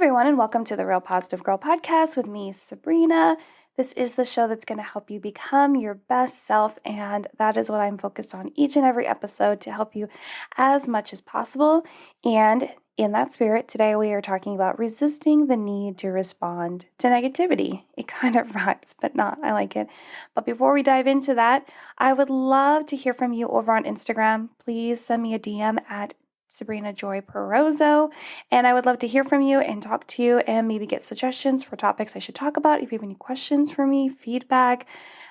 everyone, and welcome to the Real Positive Girl podcast with me, Sabrina. This is the show that's going to help you become your best self, and that is what I'm focused on each and every episode to help you as much as possible. And in that spirit, today we are talking about resisting the need to respond to negativity. It kind of rhymes, but not. I like it. But before we dive into that, I would love to hear from you over on Instagram. Please send me a DM at Sabrina Joy Perozzo, and I would love to hear from you and talk to you and maybe get suggestions for topics I should talk about. If you have any questions for me, feedback,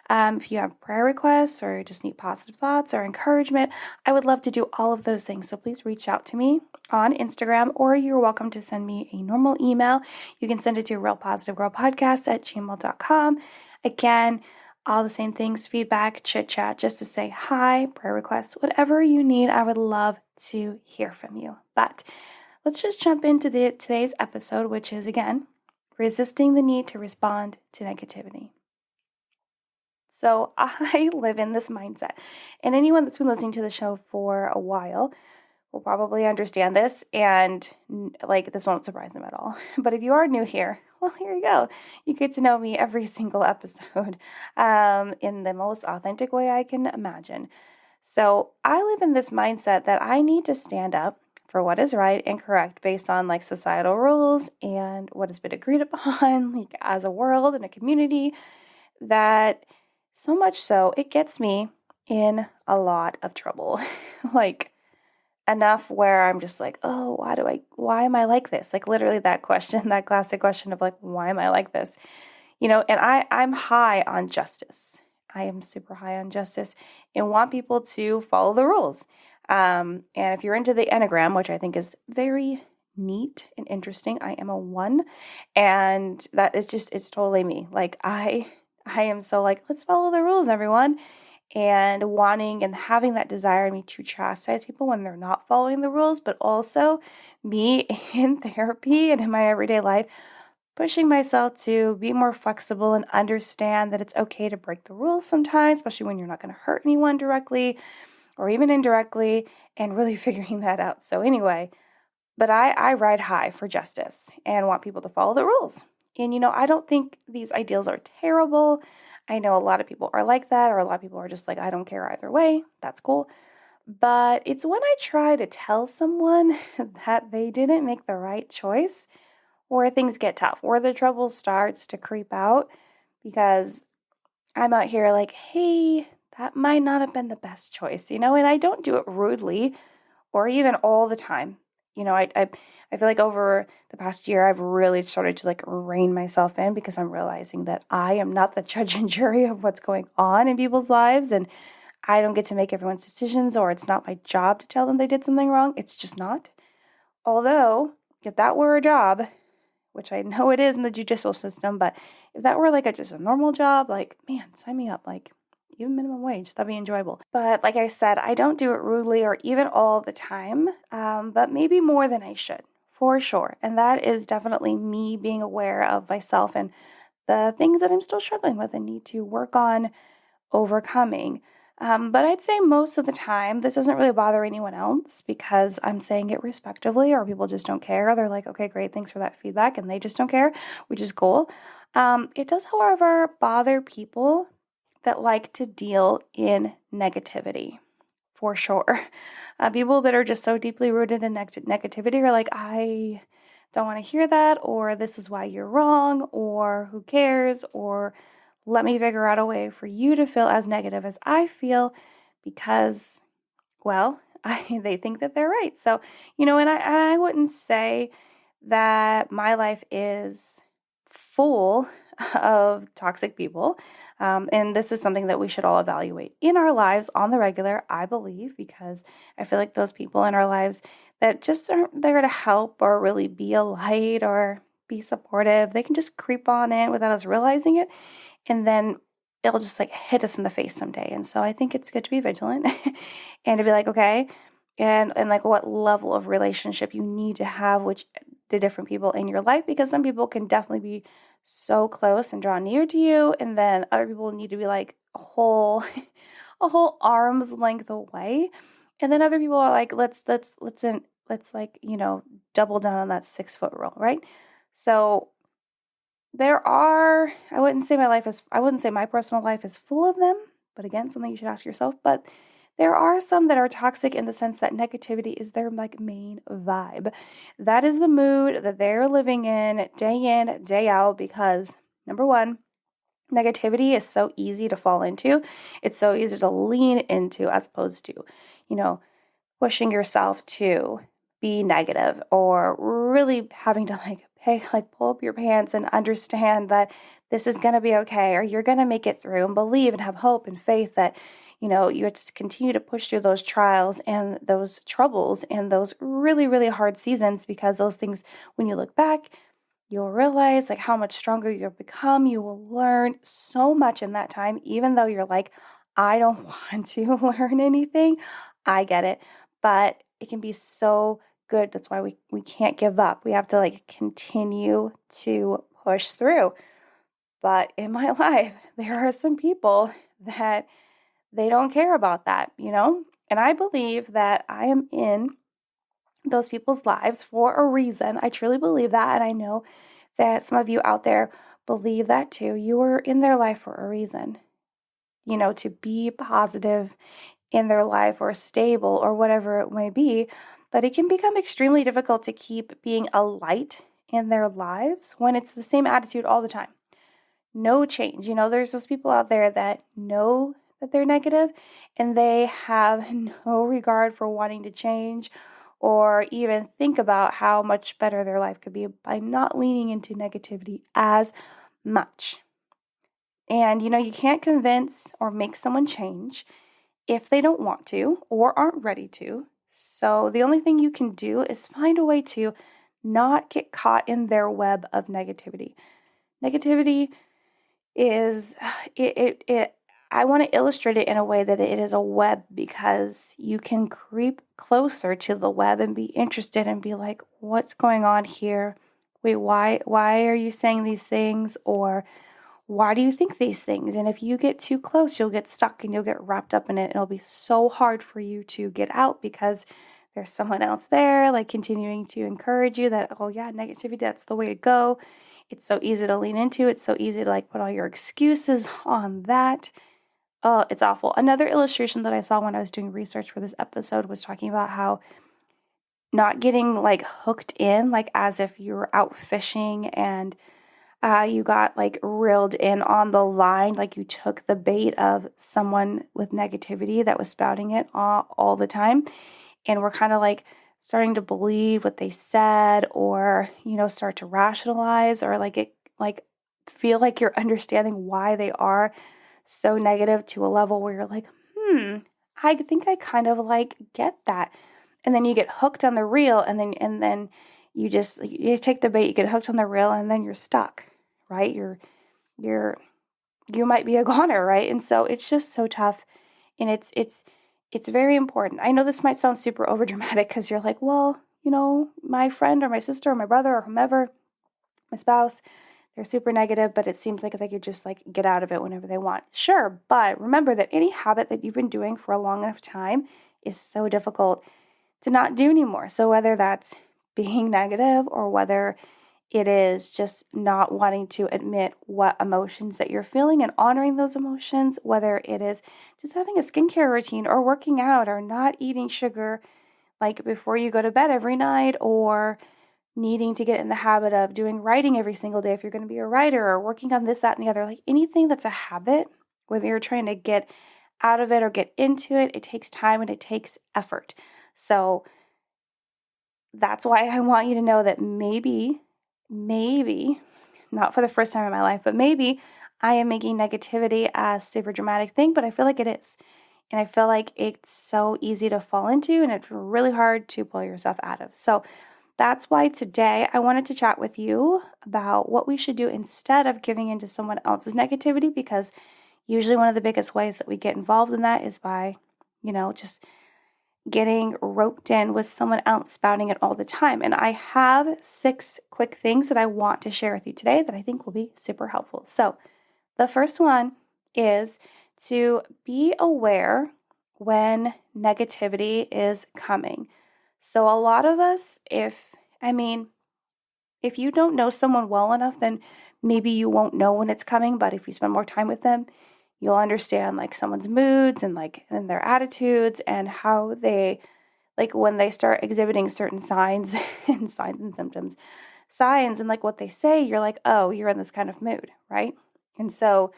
if you have prayer requests or just need positive thoughts or encouragement, I would love to do all of those things. So please reach out to me on Instagram, or you're welcome to send me a normal email. You can send it to realpositivegirlpodcast@gmail.com. Again, all the same things, feedback, chit chat, just to say hi, prayer requests, whatever you need. I would love to hear from you. But let's just jump into today's episode, which is, again, resisting the need to respond to negativity. So I live in this mindset, and anyone that's been listening to the show for a while will probably understand this, and this won't surprise them at all. But if you are new here, well, here you go. You get to know me every single episode in the most authentic way I can imagine. So I live in this mindset that I need to stand up for what is right and correct based on societal rules and what has been agreed upon as a world and a community, that so much so it gets me in a lot of trouble. Enough where I'm just oh, why am I like this? Literally that question, that classic question of why am I like this? And I'm high on justice. I am super high on justice and want people to follow the rules. And if you're into the Enneagram, which I think is very neat and interesting, I am a 1, and that is just, it's totally me. I am so let's follow the rules, everyone. And wanting and having that desire in me to chastise people when they're not following the rules, but also me in therapy and in my everyday life, pushing myself to be more flexible and understand that it's okay to break the rules sometimes, especially when you're not going to hurt anyone directly or even indirectly, and really figuring that out. So anyway, but I ride high for justice and want people to follow the rules. And, I don't think these ideals are terrible. I know a lot of people are like that, or a lot of people are just I don't care either way. That's cool. But it's when I try to tell someone that they didn't make the right choice where things get tough, where the trouble starts to creep out, because I'm out here hey, that might not have been the best choice, and I don't do it rudely or even all the time. I feel over the past year, I've really started to rein myself in, because I'm realizing that I am not the judge and jury of what's going on in people's lives, and I don't get to make everyone's decisions, or it's not my job to tell them they did something wrong. It's just not. Although, if that were a job, which I know it is in the judicial system, but if that were just a normal job, man, sign me up, even minimum wage, that'd be enjoyable. But like I said, I don't do it rudely or even all the time, but maybe more than I should, for sure. And that is definitely me being aware of myself and the things that I'm still struggling with and need to work on overcoming. But I'd say most of the time, this doesn't really bother anyone else, because I'm saying it respectively, or people just don't care. They're okay, great, thanks for that feedback, and they just don't care, which is cool. It does, however, bother people that like to deal in negativity, for sure. People that are just so deeply rooted in negativity are I don't want to hear that, or this is why you're wrong, or who cares, or let me figure out a way for you to feel as negative as I feel, because, well, they think that they're right. So, and I wouldn't say that my life is full of toxic people. And this is something that we should all evaluate in our lives on the regular, I believe, because I feel those people in our lives that just aren't there to help or really be a light or be supportive, they can just creep on in without us realizing it. And then it'll just hit us in the face someday. And so I think it's good to be vigilant and to be okay, and what level of relationship you need to have with the different people in your life, because some people can definitely be so close and draw near to you, and then other people need to be a whole a whole arm's length away, and then other people are let's double down on that 6 foot rule, right? So I wouldn't say my personal life is full of them, but again, something you should ask yourself. But there are some that are toxic in the sense that negativity is their like main vibe. That is the mood that they're living in, day out, because number one, negativity is so easy to fall into. It's so easy to lean into as opposed to, you know, pushing yourself to be negative or really having to pull up your pants and understand that this is going to be okay, or you're going to make it through, and believe and have hope and faith that you just continue to push through those trials and those troubles and those really, really hard seasons, because those things, when you look back, you'll realize like how much stronger you'll become. You will learn so much in that time, even though you're like, I don't want to learn anything. I get it. But it can be so good. That's why we can't give up. We have to like continue to push through. But in my life, there are some people that they don't care about that, And I believe that I am in those people's lives for a reason. I truly believe that. And I know that some of you out there believe that too. You are in their life for a reason, to be positive in their life or stable or whatever it may be. But it can become extremely difficult to keep being a light in their lives when it's the same attitude all the time. No change. There's those people out there that know that they're negative and they have no regard for wanting to change or even think about how much better their life could be by not leaning into negativity as much. And, you can't convince or make someone change if they don't want to or aren't ready to. So the only thing you can do is find a way to not get caught in their web of negativity. Negativity is, I want to illustrate it in a way that it is a web, because you can creep closer to the web and be interested and be like, what's going on here? Wait, why are you saying these things? Or why do you think these things? And if you get too close, you'll get stuck and you'll get wrapped up in it. It'll be so hard for you to get out because there's someone else there, like continuing to encourage you that, oh yeah, negativity, that's the way to go. It's so easy to lean into. It's so easy to like put all your excuses on that. Oh, it's awful. Another illustration that I saw when I was doing research for this episode was talking about how not getting like hooked in, like as if you were out fishing and you got like reeled in on the line, like you took the bait of someone with negativity that was spouting it all the time. And we're kind of like starting to believe what they said, or, start to rationalize, or feel like you're understanding why they are so negative to a level where you're like, I think I kind of like get that. And then you get hooked on the reel, and then you take the bait, you get hooked on the reel, and then you're stuck, right? You might be a goner, right? And so it's just so tough, and it's very important. I know this might sound super overdramatic because you're like, well, my friend or my sister or my brother or whomever, my spouse, they're super negative, but it seems like they could just like get out of it whenever they want. Sure, but remember that any habit that you've been doing for a long enough time is so difficult to not do anymore. So whether that's being negative or whether it is just not wanting to admit what emotions that you're feeling and honoring those emotions, whether it is just having a skincare routine or working out or not eating sugar like before you go to bed every night, or needing to get in the habit of doing writing every single day if you're going to be a writer, or working on this, that, and the other. Like anything that's a habit, whether you're trying to get out of it or get into it, it takes time and it takes effort. So that's why I want you to know that maybe, not for the first time in my life, but maybe I am making negativity a super dramatic thing, but I feel like it is. And I feel like it's so easy to fall into, and it's really hard to pull yourself out of. So that's why today I wanted to chat with you about what we should do instead of giving into someone else's negativity, because usually one of the biggest ways that we get involved in that is by, just getting roped in with someone else spouting it all the time. And I have 6 quick things that I want to share with you today that I think will be super helpful. So the first one is to be aware when negativity is coming. So a lot of us, If you don't know someone well enough, then maybe you won't know when it's coming, but if you spend more time with them, you'll understand like someone's moods and their attitudes and how they like when they start exhibiting certain signs and signs and symptoms, signs and like what they say, you're like, oh, you're in this kind of mood, right? And so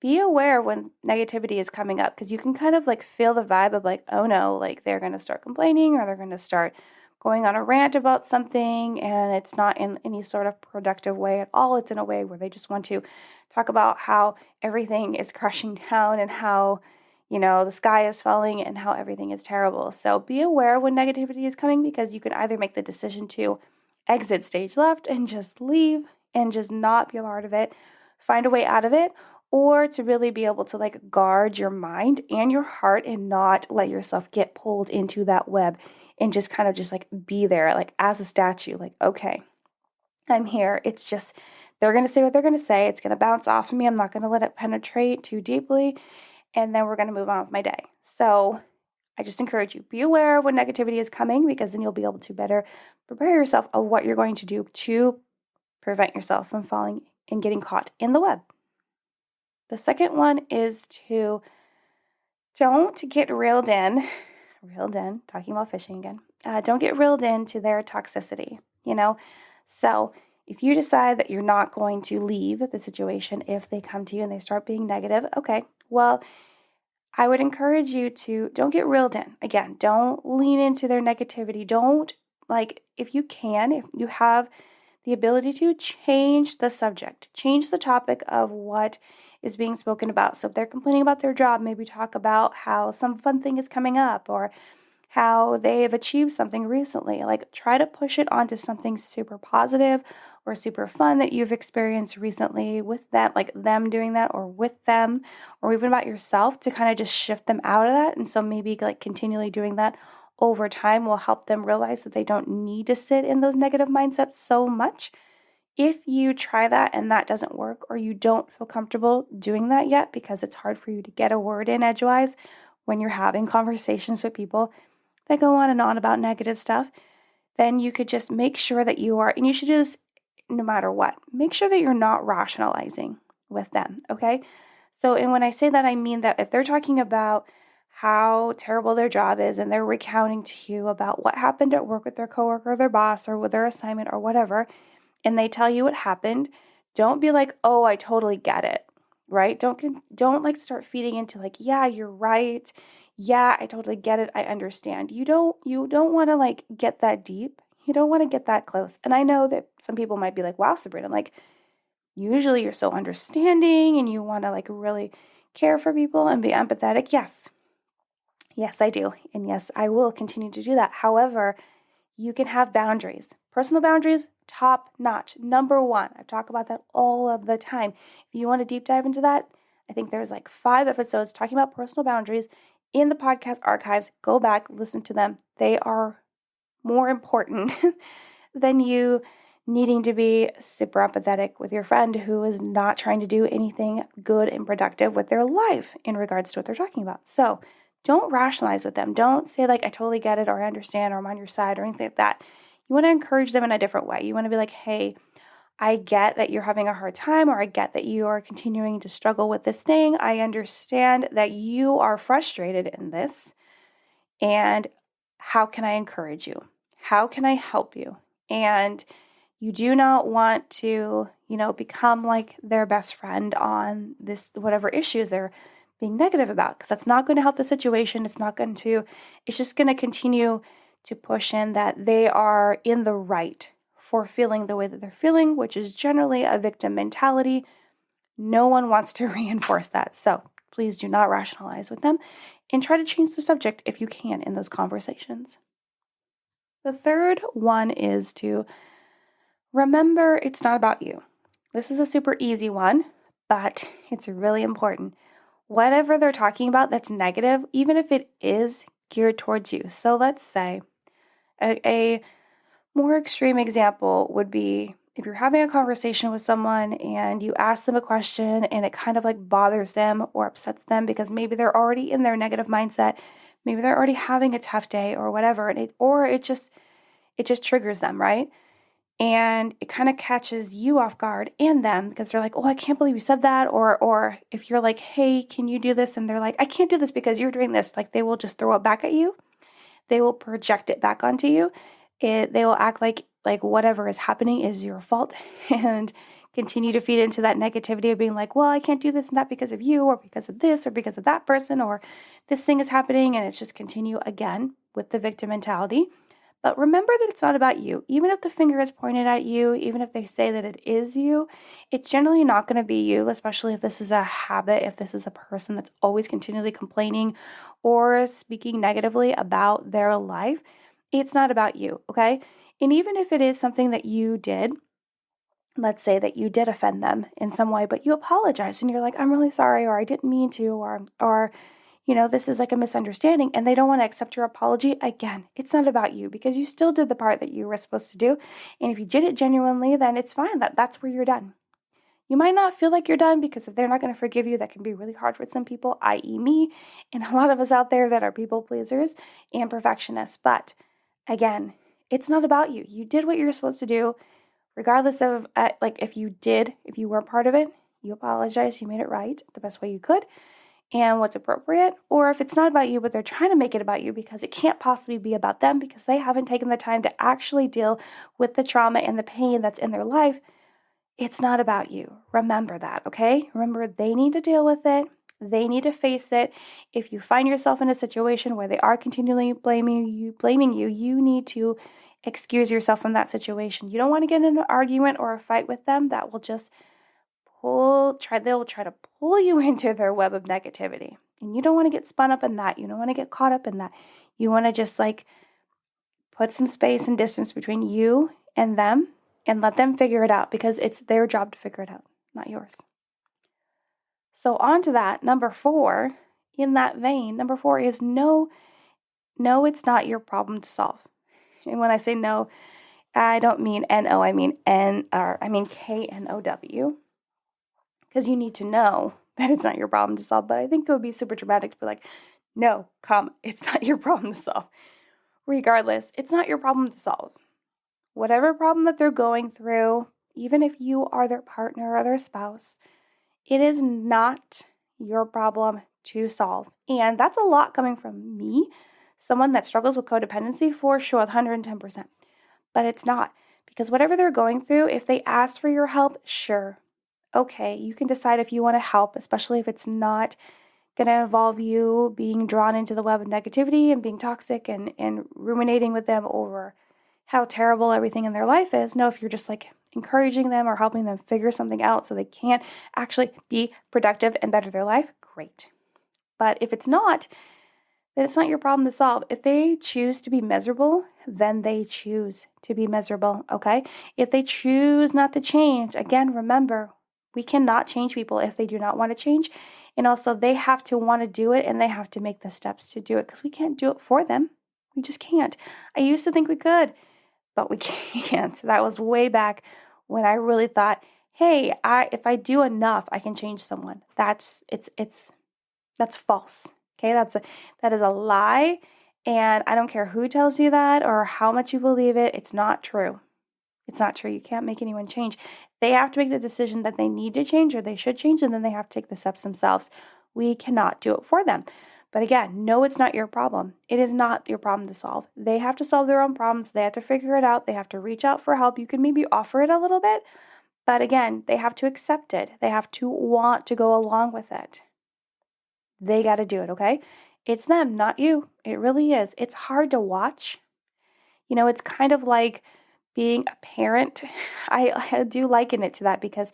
be aware when negativity is coming up because you can kind of like feel the vibe of like, oh no, like they're going to start complaining or they're going to start going on a rant about something and it's not in any sort of productive way at all. It's in a way where they just want to talk about how everything is crashing down and how, the sky is falling and how everything is terrible. So be aware when negativity is coming because you can either make the decision to exit stage left and just leave and just not be a part of it, find a way out of it, or to really be able to like guard your mind and your heart and not let yourself get pulled into that web and just kind of just like be there like as a statue, like, okay, I'm here. It's just, they're going to say what they're going to say. It's going to bounce off of me. I'm not going to let it penetrate too deeply. And then we're going to move on with my day. So I just encourage you, be aware when negativity is coming because then you'll be able to better prepare yourself of what you're going to do to prevent yourself from falling and getting caught in the web. The second one is to don't get reeled in, talking about fishing again. Don't get reeled into their toxicity, So if you decide that you're not going to leave the situation if they come to you and they start being negative, okay, well, I would encourage you to don't get reeled in. Again, don't lean into their negativity. Don't, if you can, if you have the ability to change the subject, change the topic of what is being spoken about. So if they're complaining about their job, maybe talk about how some fun thing is coming up or how they have achieved something recently. Like try to push it onto something super positive or super fun that you've experienced recently with that, like them doing that or with them, or even about yourself to kind of just shift them out of that. And so maybe like continually doing that over time will help them realize that they don't need to sit in those negative mindsets so much. If you try that and that doesn't work, or you don't feel comfortable doing that yet because it's hard for you to get a word in edgewise when you're having conversations with people that go on and on about negative stuff, then you could just make sure that you are, and you should do this no matter what, make sure that you're not rationalizing with them, okay? So, and when I say that, I mean that if they're talking about how terrible their job is and they're recounting to you about what happened at work with their coworker or their boss or with their assignment or whatever, and they tell you what happened, don't be like, oh, I totally get it, right? Don't like start feeding into like, yeah, you're right. Yeah, I totally get it. I understand. You don't want to like get that deep. You don't want to get that close. And I know that some people might be like, wow, Sabrina, like usually you're so understanding and you want to like really care for people and be empathetic. Yes. Yes, I do. And yes, I will continue to do that. However, you can have boundaries. Personal boundaries, top notch. Number one. I talk about that all of the time. If you want to deep dive into that, I think there's like 5 episodes talking about personal boundaries in the podcast archives. Go back, listen to them. They are more important than you needing to be super empathetic with your friend who is not trying to do anything good and productive with their life in regards to what they're talking about. So don't rationalize with them. Don't say like, I totally get it or I understand or I'm on your side or anything like that. You want to encourage them in a different way. You want to be like, hey, I get that you're having a hard time, or I get that you are continuing to struggle with this thing. I understand that you are frustrated in this. And how can I encourage you? How can I help you? And you do not want to, become like their best friend on this, whatever issues they're being negative about, because that's not going to help the situation. It's just going to continue to push in that they are in the right for feeling the way that they're feeling, which is generally a victim mentality. No one wants to reinforce that. So please do not rationalize with them and try to change the subject if you can in those conversations. The third one is to remember it's not about you. This is a super easy one, but it's really important. Whatever they're talking about that's negative, even if it is geared towards you. So let's say a more extreme example would be if you're having a conversation with someone and you ask them a question and it kind of like bothers them or upsets them because maybe they're already in their negative mindset, maybe they're already having a tough day or whatever, and it just triggers them, right? And it kind of catches you off guard and them because they're like, oh, I can't believe you said that. Or if you're like, hey, can you do this? And they're like, I can't do this because you're doing this. Like they will just throw it back at you. They will project it back onto you. They will act like whatever is happening is your fault and continue to feed into that negativity of being like, well, I can't do this and that because of you or because of this or because of that person or this thing is happening. And it's just continue again with the victim mentality. But remember that it's not about you. Even if the finger is pointed at you, even if they say that it is you, it's generally not going to be you, especially if this is a habit, if this is a person that's always continually complaining or speaking negatively about their life. It's not about you, okay? And even if it is something that you did, let's say that you did offend them in some way, but you apologize and you're like, I'm really sorry, or I didn't mean to, or this is like a misunderstanding, and they don't want to accept your apology. Again, it's not about you because you still did the part that you were supposed to do. And if you did it genuinely, then it's fine. That's where you're done. You might not feel like you're done because if they're not going to forgive you, that can be really hard for some people, i.e. me, and a lot of us out there that are people pleasers and perfectionists. But again, it's not about you. You did what you're supposed to do, regardless of if you weren't part of it, you apologized, you made it right the best way you could and what's appropriate. Or if it's not about you, but they're trying to make it about you because it can't possibly be about them because they haven't taken the time to actually deal with the trauma and the pain that's in their life, it's not about you. Remember that, okay? Remember, they need to deal with it. They need to face it. If you find yourself in a situation where they are continually blaming you, you need to excuse yourself from that situation. You don't want to get in an argument or a fight with them that will just they'll try to pull you into their web of negativity. And you don't want to get spun up in that. You don't want to get caught up in that. You want to just put some space and distance between you and them and let them figure it out because it's their job to figure it out, not yours. So on to that, number 4, in that vein, number 4 is no, it's not your problem to solve. And when I say no, I don't mean N-O, I mean K-N-O-W. Because you need to know that it's not your problem to solve. But I think it would be super dramatic to be like, no, it's not your problem to solve. Regardless, it's not your problem to solve. Whatever problem that they're going through, even if you are their partner or their spouse, it is not your problem to solve. And that's a lot coming from me, someone that struggles with codependency for sure, 110%. But it's not. Because whatever they're going through, if they ask for your help, sure. Okay, you can decide if you want to help, especially if it's not going to involve you being drawn into the web of negativity and being toxic and ruminating with them over how terrible everything in their life is. No, if you're just encouraging them or helping them figure something out so they can actually be productive and better their life, great. But if it's not, then it's not your problem to solve. If they choose to be miserable, then they choose to be miserable, okay? If they choose not to change, again, remember, we cannot change people if they do not want to change. And also, they have to want to do it and they have to make the steps to do it because we can't do it for them. We just can't. I used to think we could, but we can't. That was way back when I really thought, hey, if I do enough, I can change someone. That's false. Okay, that is a lie. And I don't care who tells you that or how much you believe it. It's not true. It's not true. You can't make anyone change. They have to make the decision that they need to change or they should change, and then they have to take the steps themselves. We cannot do it for them. But again, no, it's not your problem. It is not your problem to solve. They have to solve their own problems. They have to figure it out. They have to reach out for help. You can maybe offer it a little bit, but again, they have to accept it. They have to want to go along with it. They got to do it, okay? It's them, not you. It really is. It's hard to watch. It's kind of like being a parent. I do liken it to that because,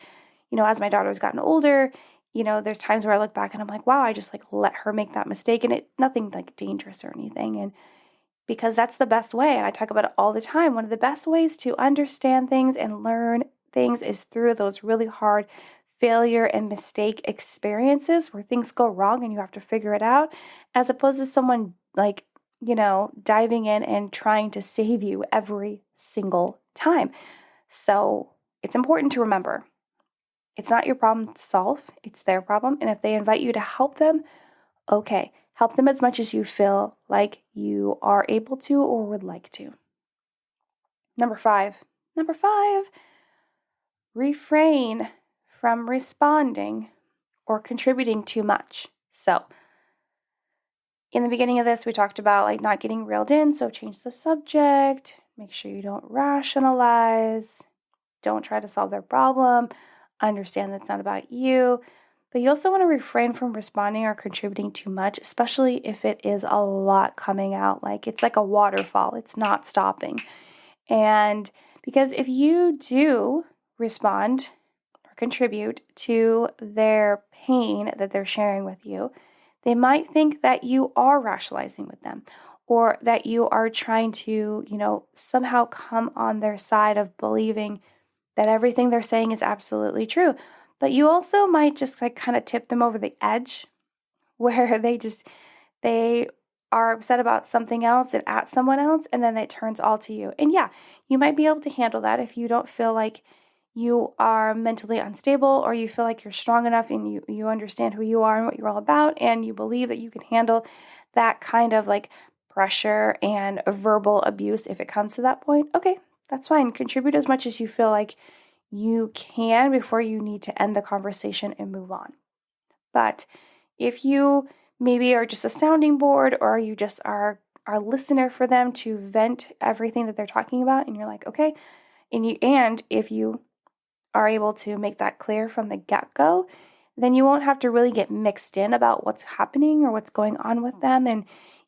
as my daughter's gotten older, there's times where I look back and I'm like, wow, I just let her make that mistake and nothing dangerous or anything. And because that's the best way. And I talk about it all the time. One of the best ways to understand things and learn things is through those really hard failure and mistake experiences where things go wrong and you have to figure it out, as opposed to someone diving in and trying to save you every single time. So it's important to remember, it's not your problem to solve, it's their problem. And if they invite you to help them, okay, help them as much as you feel like you are able to or would like to. Number 5, Number 5, refrain from responding or contributing too much. So, in the beginning of this, we talked about like not getting reeled in, so change the subject, make sure you don't rationalize, don't try to solve their problem, understand that it's not about you. But you also want to refrain from responding or contributing too much, especially if it is a lot coming out. Like it's like a waterfall, it's not stopping. And because if you do respond or contribute to their pain that they're sharing with you, they might think that you are rationalizing with them or that you are trying to, somehow come on their side of believing that everything they're saying is absolutely true. But you also might just like kind of tip them over the edge where they are upset about something else and at someone else, and then it turns all to you. And yeah, you might be able to handle that if you don't feel like you are mentally unstable or you feel like you're strong enough and you understand who you are and what you're all about and you believe that you can handle that kind of like pressure and verbal abuse if it comes to that point. Okay, that's fine. Contribute as much as you feel like you can before you need to end the conversation and move on. But if you maybe are just a sounding board or you just are a listener for them to vent everything that they're talking about and you're like, okay, and if you are able to make that clear from the get-go, then you won't have to really get mixed in about what's happening or what's going on with them and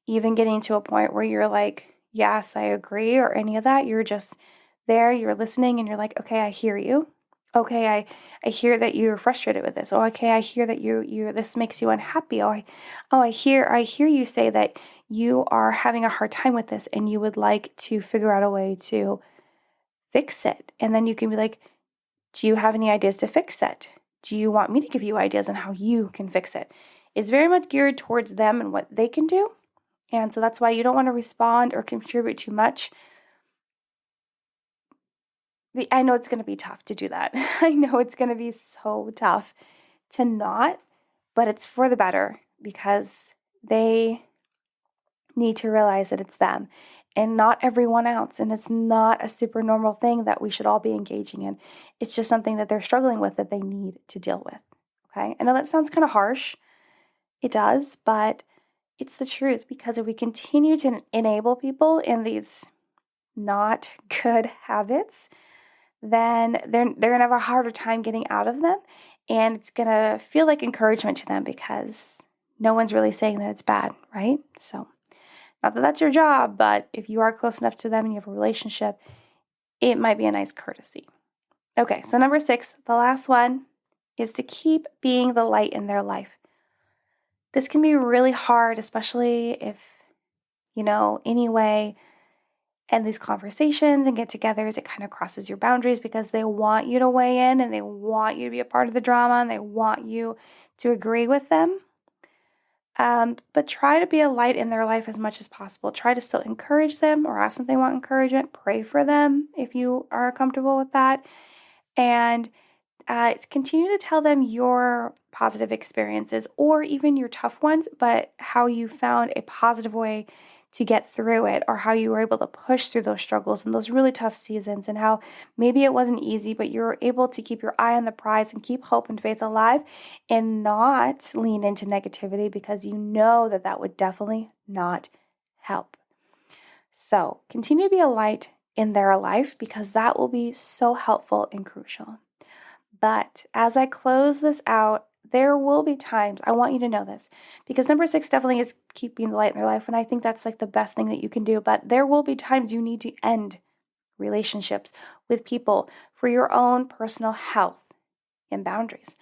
even getting to a point where you're like, yes, I agree, or any of that. You're just there, you're listening, and you're like, okay, I hear you. Okay, I hear that you're frustrated with this. Oh, okay, I hear that you this makes you unhappy. I hear you say that you are having a hard time with this and you would like to figure out a way to fix it. And then you can be like, do you have any ideas to fix it? Do you want me to give you ideas on how you can fix it? It's very much geared towards them and what they can do. And so that's why you don't want to respond or contribute too much. I know it's going to be tough to do that. I know it's going to be so tough to not, but it's for the better because they need to realize that it's them and not everyone else. And it's not a super normal thing that we should all be engaging in. It's just something that they're struggling with that they need to deal with. Okay. I know that sounds kind of harsh. It does, but it's the truth because if we continue to enable people in these not good habits, then they're going to have a harder time getting out of them. And it's going to feel like encouragement to them because no one's really saying that it's bad, right? So, not that that's your job, but if you are close enough to them and you have a relationship, it might be a nice courtesy. Okay, so number 6, the last one, is to keep being the light in their life. This can be really hard, especially if, anyway, and these conversations and get-togethers, it kind of crosses your boundaries because they want you to weigh in and they want you to be a part of the drama and they want you to agree with them. But try to be a light in their life as much as possible. Try to still encourage them or ask them if they want encouragement. Pray for them if you are comfortable with that. And continue to tell them your positive experiences or even your tough ones, but how you found a positive way to get through it or how you were able to push through those struggles and those really tough seasons and how maybe it wasn't easy, but you were able to keep your eye on the prize and keep hope and faith alive and not lean into negativity because you know that that would definitely not help. So continue to be a light in their life because that will be so helpful and crucial. But as I close this out, there will be times, I want you to know this, because number 6 definitely is keeping the light in their life, and I think that's like the best thing that you can do, but there will be times you need to end relationships with people for your own personal health and boundaries.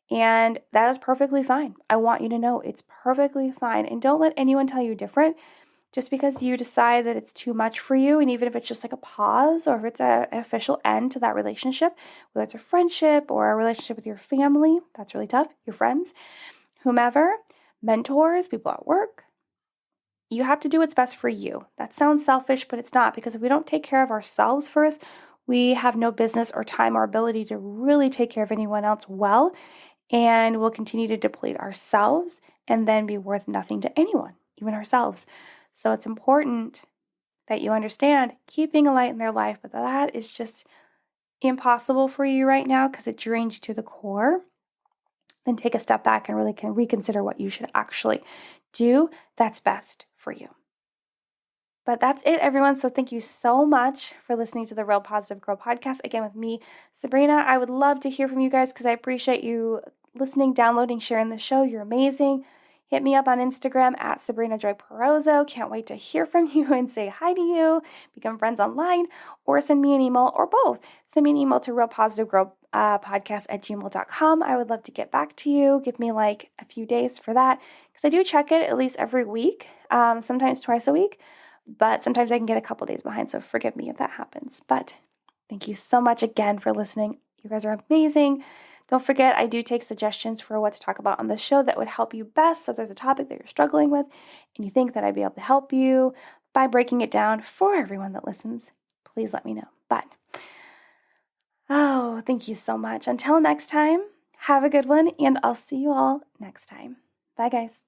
And that is perfectly fine. I want you to know it's perfectly fine. And don't let anyone tell you different. Just because you decide that it's too much for you, and even if it's just like a pause or if it's an official end to that relationship, whether it's a friendship or a relationship with your family, that's really tough, your friends, whomever, mentors, people at work, you have to do what's best for you. That sounds selfish, but it's not, because if we don't take care of ourselves first, we have no business or time or ability to really take care of anyone else well, and we'll continue to deplete ourselves and then be worth nothing to anyone, even ourselves. So it's important that you understand keeping a light in their life, but that is just impossible for you right now because it drains you to the core, then take a step back and really can reconsider what you should actually do that's best for you. But that's it, everyone. So thank you so much for listening to the Real Positive Girl podcast. Again, with me, Sabrina. I would love to hear from you guys because I appreciate you listening, downloading, sharing the show. You're amazing. Hit me up on Instagram at Sabrina Joy Perozzo. Can't wait to hear from you and say hi to you, become friends online, or send me an email, or both. Send me an email to realpositivegirlpodcast@gmail.com. I would love to get back to you. Give me like a few days for that because I do check it at least every week, sometimes twice a week, but sometimes I can get a couple days behind, so forgive me if that happens. But thank you so much again for listening. You guys are amazing. Don't forget, I do take suggestions for what to talk about on the show that would help you best. So if there's a topic that you're struggling with and you think that I'd be able to help you by breaking it down for everyone that listens, please let me know. But, thank you so much. Until next time, have a good one, and I'll see you all next time. Bye, guys.